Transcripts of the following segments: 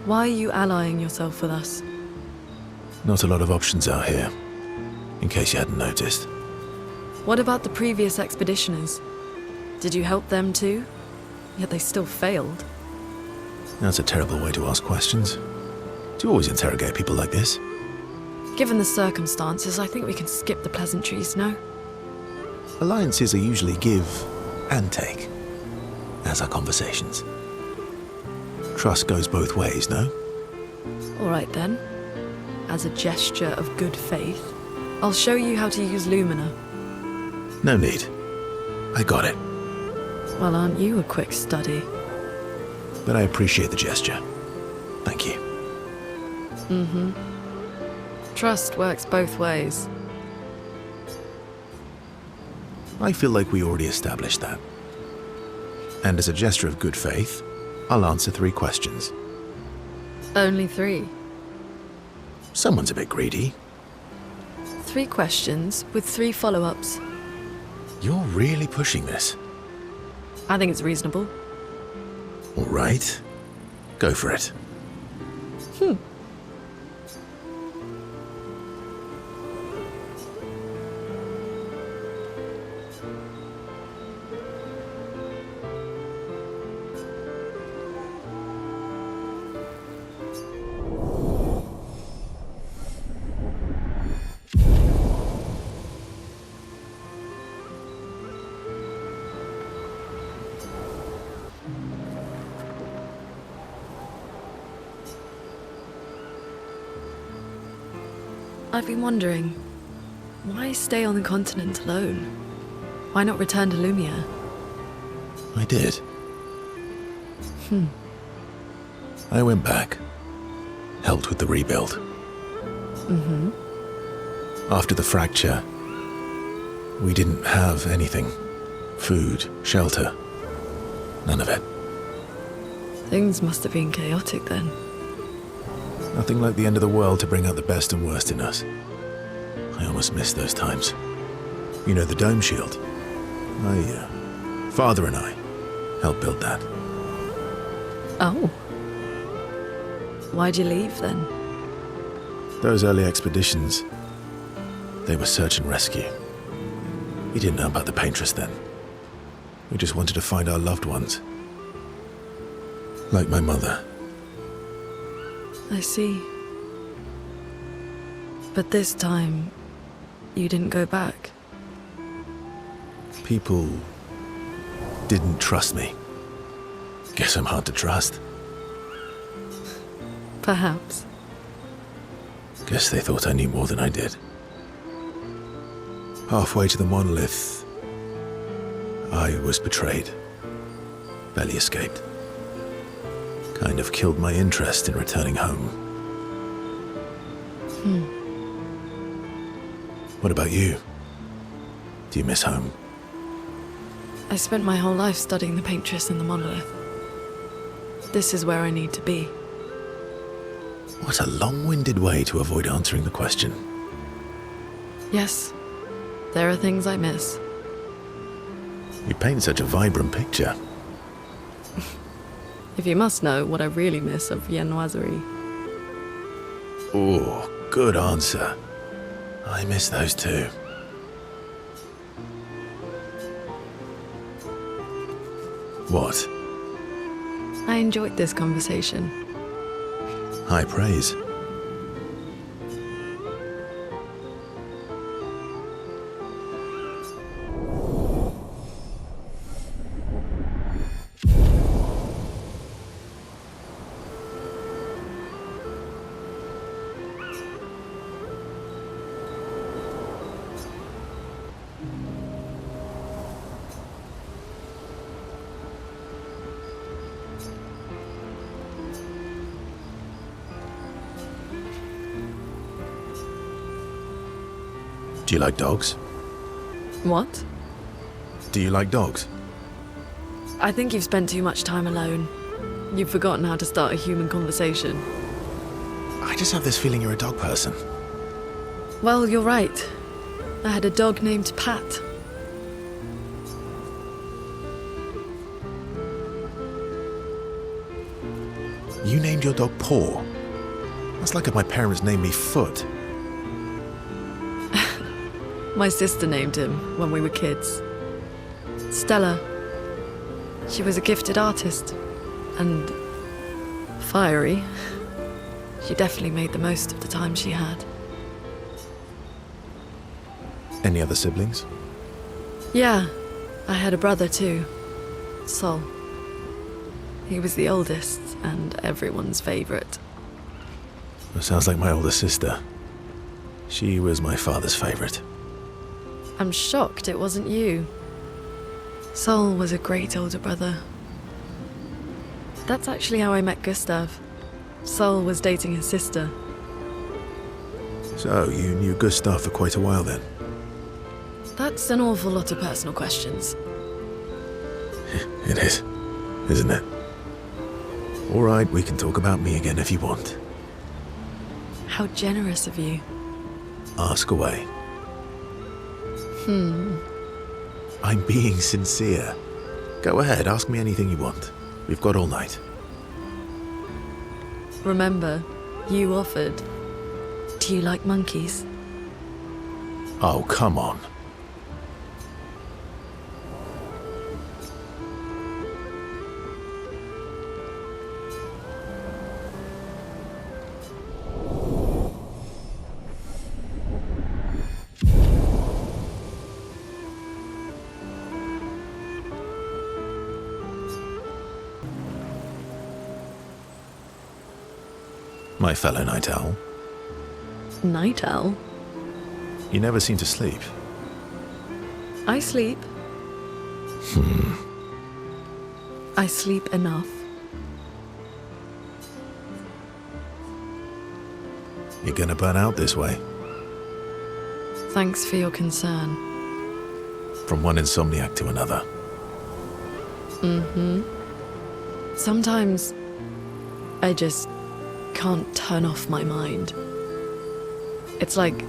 Why are you allying yourself with us? Not a lot of options out here, in case you hadn't noticed. What about the previous expeditioners? Did you help them too? Yet they still failed. That's a terrible way to ask questions. Do you always interrogate people like this? Given the circumstances, I think we can skip the pleasantries, no? Alliances are usually give and take, as are conversations. Trust goes both ways, no? All right then. As a gesture of good faith, I'll show you how to use Lumina. No need. I got it. Well, aren't you a quick study? But I appreciate the gesture. Thank you. Mm-hmm. Trust works both ways. I feel like we already established that. And as a gesture of good faith, I'll answer 3 questions. Only 3. Someone's a bit greedy. 3 questions with 3 follow-ups. You're really pushing this. I think it's reasonable. All right. Go for it. I've been wondering, why stay on the continent alone? Why not return to Lumia? I did. I went back. Helped with the rebuild. After the fracture, we didn't have anything. Food, shelter. None of it. Things must have been chaotic then. Nothing like the end of the world to bring out the best and worst in us. I almost miss those times. You know, the dome shield. Father and I helped build that. Oh. Why'd you leave then? Those early expeditions, they were search and rescue. We didn't know about the paintress then. We just wanted to find our loved ones. Like my mother. I see. But this time, you didn't go back. People didn't trust me. Guess I'm hard to trust. Perhaps. Guess they thought I knew more than I did. Halfway to the monolith, I was betrayed. Barely escaped. Kind of killed my interest in returning home. What about you? Do you miss home? I spent my whole life studying the paintress and the monolith. This is where I need to be. What a long-winded way to avoid answering the question. Yes, there are things I miss. You paint such a vibrant picture. If you must know what I really miss of viennoiserie. Oh, good answer. I miss those too. What? I enjoyed this conversation. High praise. Do you like dogs? What? Do you like dogs? I think you've spent too much time alone. You've forgotten how to start a human conversation. I just have this feeling you're a dog person. Well, you're right. I had a dog named Pat. You named your dog Paw? That's like if my parents named me Foot. My sister named him when we were kids. Stella. She was a gifted artist. And fiery. She definitely made the most of the time she had. Any other siblings? Yeah, I had a brother too. Sol. He was the oldest and everyone's favorite. It sounds like my older sister. She was my father's favorite. I'm shocked it wasn't you. Sol was a great older brother. That's actually how I met Gustav. Sol was dating his sister. So, you knew Gustav for quite a while then? That's an awful lot of personal questions. It is, isn't it? All right, we can talk about me again if you want. How generous of you. Ask away. I'm being sincere. Go ahead, ask me anything you want. We've got all night. Remember, you offered. Do you like monkeys? Oh, come on. My fellow night owl. Night owl? You never seem to sleep. I sleep. I sleep enough. You're gonna burn out this way. Thanks for your concern. From one insomniac to another. Sometimes I just can't turn off my mind. It's like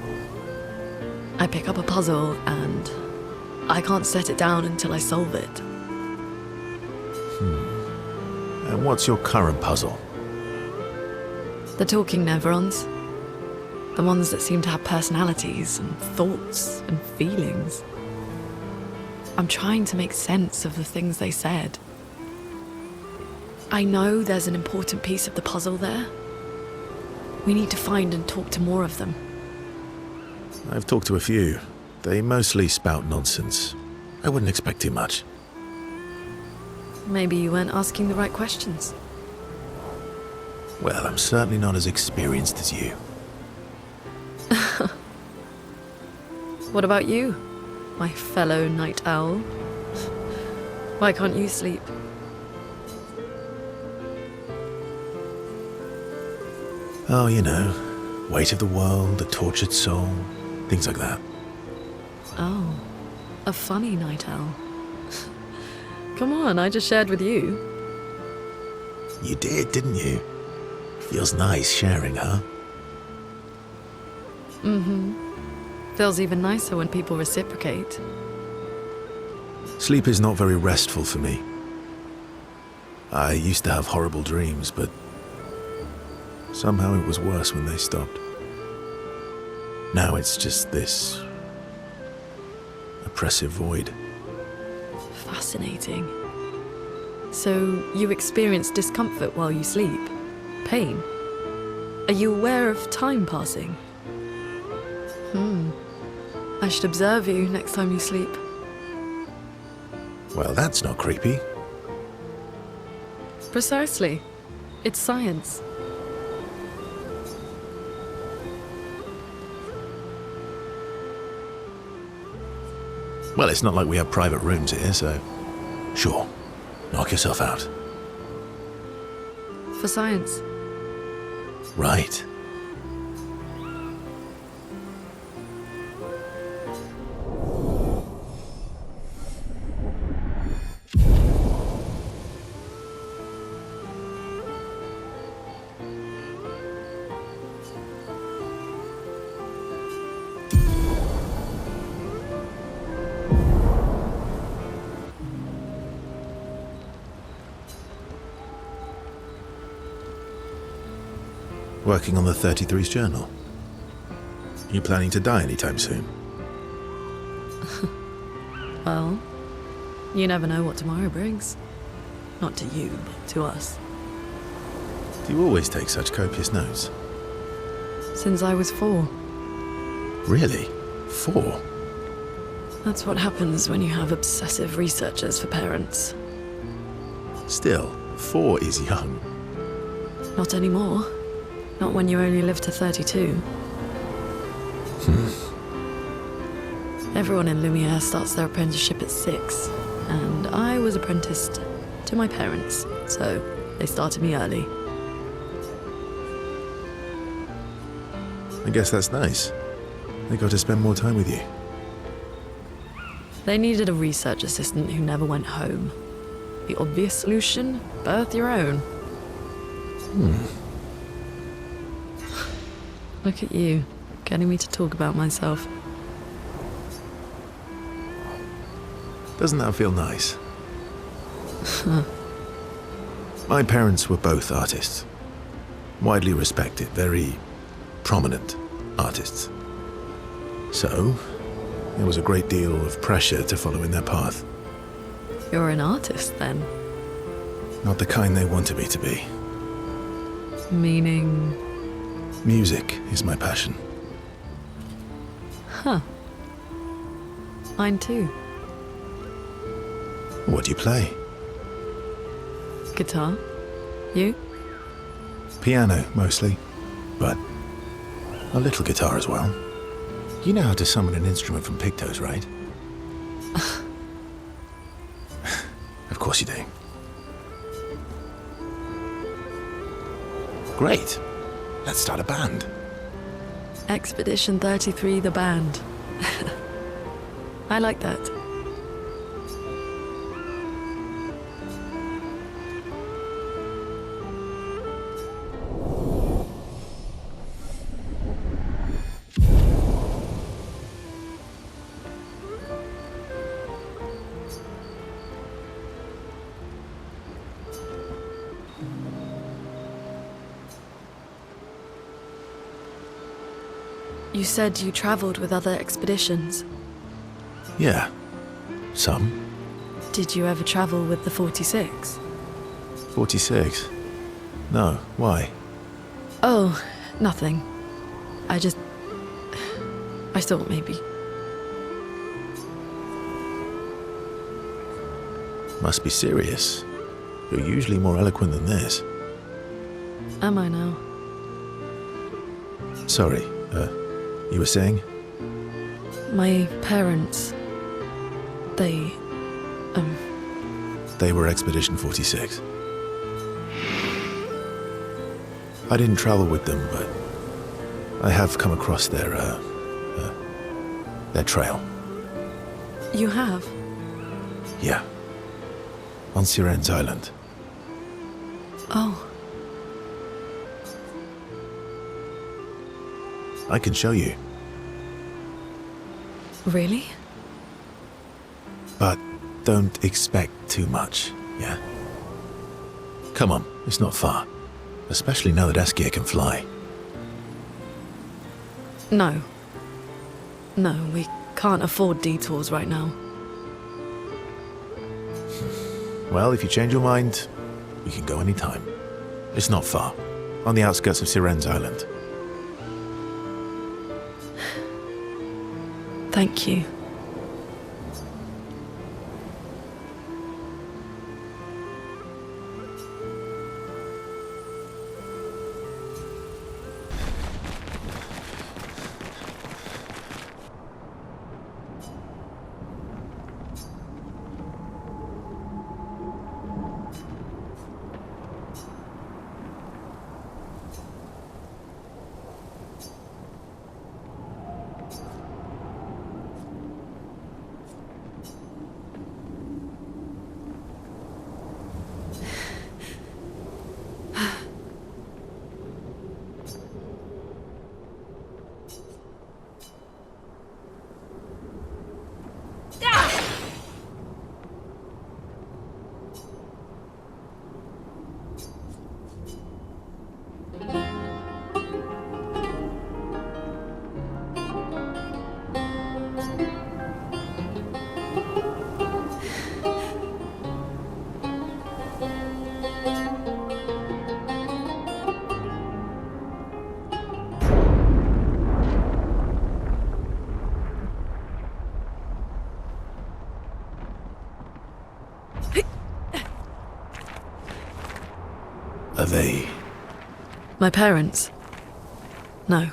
I pick up a puzzle and I can't set it down until I solve it. And what's your current puzzle? The talking neurons. The ones that seem to have personalities and thoughts and feelings. I'm trying to make sense of the things they said. I know there's an important piece of the puzzle there. We need to find and talk to more of them. I've talked to a few. They mostly spout nonsense. I wouldn't expect too much. Maybe you weren't asking the right questions. Well, I'm certainly not as experienced as you. What about you, my fellow night owl? Why can't you sleep? Oh, you know, weight of the world, a tortured soul, things like that. Oh, a funny night owl. Come on, I just shared with you. You did, didn't you? Feels nice sharing, huh? Feels even nicer when people reciprocate. Sleep is not very restful for me. I used to have horrible dreams, but somehow it was worse when they stopped. Now it's just this oppressive void. Fascinating. So you experience discomfort while you sleep? Pain? Are you aware of time passing? I should observe you next time you sleep. Well, that's not creepy. Precisely. It's science. Well, it's not like we have private rooms here, so sure, knock yourself out. For science. Right. Working on the 33's journal. You planning to die anytime soon? Well, you never know what tomorrow brings. Not to you, but to us. Do you always take such copious notes? Since I was 4. Really? 4? That's what happens when you have obsessive researchers for parents. Still, 4 is young. Not anymore. Not when you only live to 32. Everyone in Lumiere starts their apprenticeship at 6, and I was apprenticed to my parents, so they started me early. I guess that's nice. They got to spend more time with you. They needed a research assistant who never went home. The obvious solution? Birth your own. Look at you, getting me to talk about myself. Doesn't that feel nice? My parents were both artists. Widely respected, very prominent artists. So, there was a great deal of pressure to follow in their path. You're an artist, then? Not the kind they wanted me to be. Meaning? Music is my passion. Huh. Mine too. What do you play? Guitar. You? Piano, mostly. But a little guitar as well. You know how to summon an instrument from pigtoes, right? Of course you do. Great. Let's start a band. Expedition 33, the band. I like that. You said you traveled with other expeditions. Yeah. Some. Did you ever travel with the 46? 46? No. Why? Oh, nothing. I thought maybe. Must be serious. You're usually more eloquent than this. Am I now? Sorry, you were saying? My parents, they They were Expedition 46. I didn't travel with them, but I have come across their trail. You have? Yeah. On Sirene's island. Oh. I can show you. Really? But don't expect too much, yeah? Come on, it's not far. Especially now that Eskia can fly. No. No, we can't afford detours right now. Well, if you change your mind, we can go anytime. It's not far. On the outskirts of Sirene's island. Thank you. Are they... My parents? No.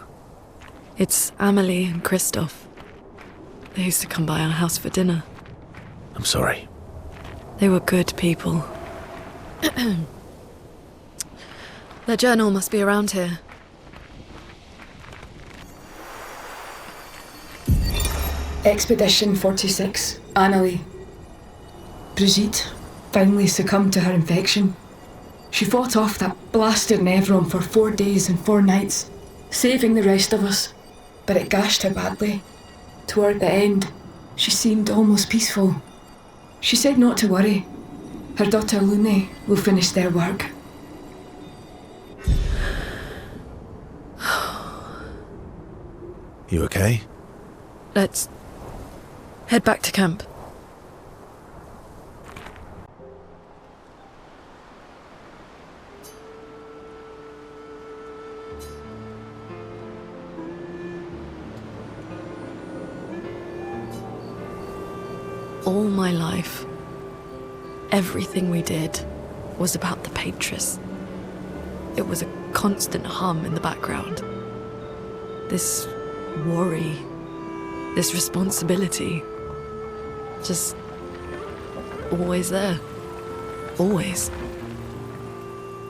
It's Amelie and Christoph. They used to come by our house for dinner. I'm sorry. They were good people. Their journal must be around here. Expedition 46, Annalie. Brigitte finally succumbed to her infection. She fought off that blasted Nevron for 4 days and 4 nights, saving the rest of us, but it gashed her badly. Toward the end, she seemed almost peaceful. She said not to worry. Her daughter Lune will finish their work. You okay? Let's head back to camp. All my life, everything we did was about the Patris. It was a constant hum in the background. This worry, this responsibility, just always there. Always.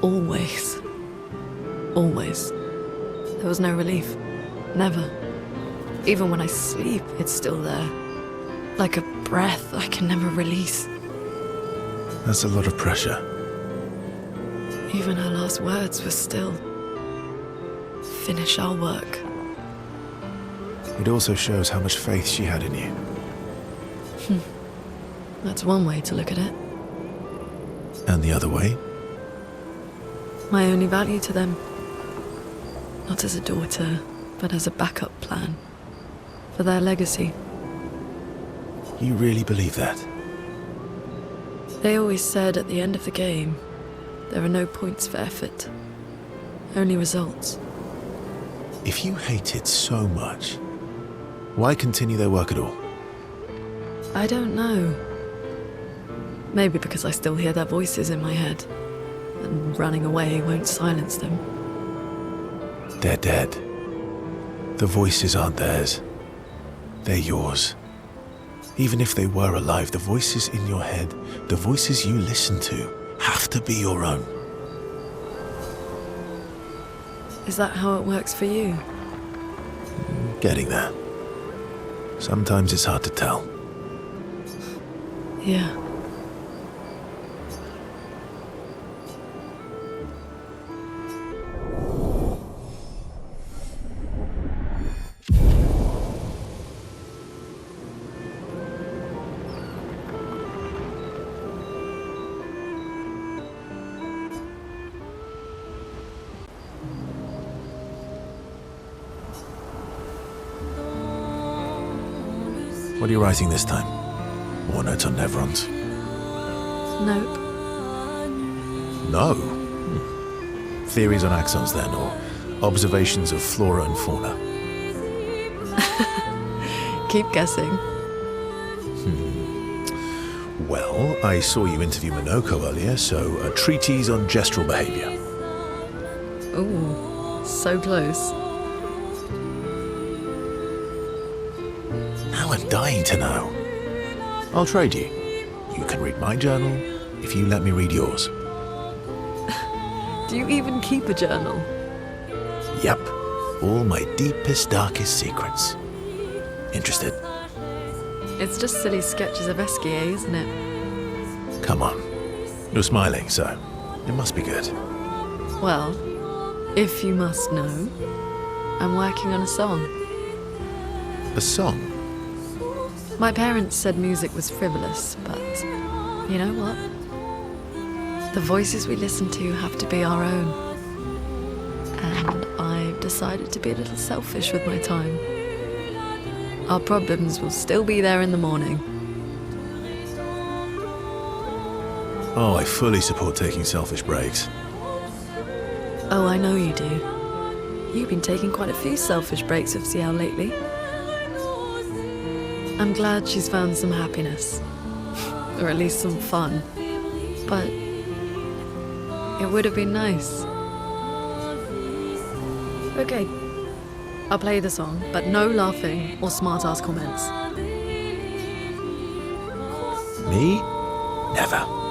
Always. Always. There was no relief. Never. Even when I sleep, it's still there. Like a breath I can never release. That's a lot of pressure. Even her last words were still, finish our work. It also shows how much faith she had in you. That's one way to look at it. And the other way? My only value to them. Not as a daughter, but as a backup plan. For their legacy. You really believe that? They always said at the end of the game, there are no points for effort. Only results. If you hate it so much, why continue their work at all? I don't know. Maybe because I still hear their voices in my head, and running away won't silence them. They're dead. The voices aren't theirs. They're yours. Even if they were alive, the voices in your head, the voices you listen to, have to be your own. Is that how it works for you? Getting there. Sometimes it's hard to tell. Yeah. What are you writing this time? More notes on Nevrons? Nope. No. Theories on axons then, or observations of flora and fauna? Keep guessing. Well, I saw you interview Minoko earlier, so a treatise on gestural behavior. Ooh, so close. Now I'm dying to know. I'll trade you. You can read my journal if you let me read yours. Do you even keep a journal? Yep. All my deepest, darkest secrets. Interested? It's just silly sketches of Esquier, isn't it? Come on. You're smiling, so it must be good. Well, if you must know, I'm working on a song. A song? My parents said music was frivolous, but you know what? The voices we listen to have to be our own. And I've decided to be a little selfish with my time. Our problems will still be there in the morning. Oh, I fully support taking selfish breaks. Oh, I know you do. You've been taking quite a few selfish breaks with CL lately. I'm glad she's found some happiness. Or at least some fun. But It would have been nice. Okay, I'll play the song, but no laughing or smart-ass comments. Me? Never.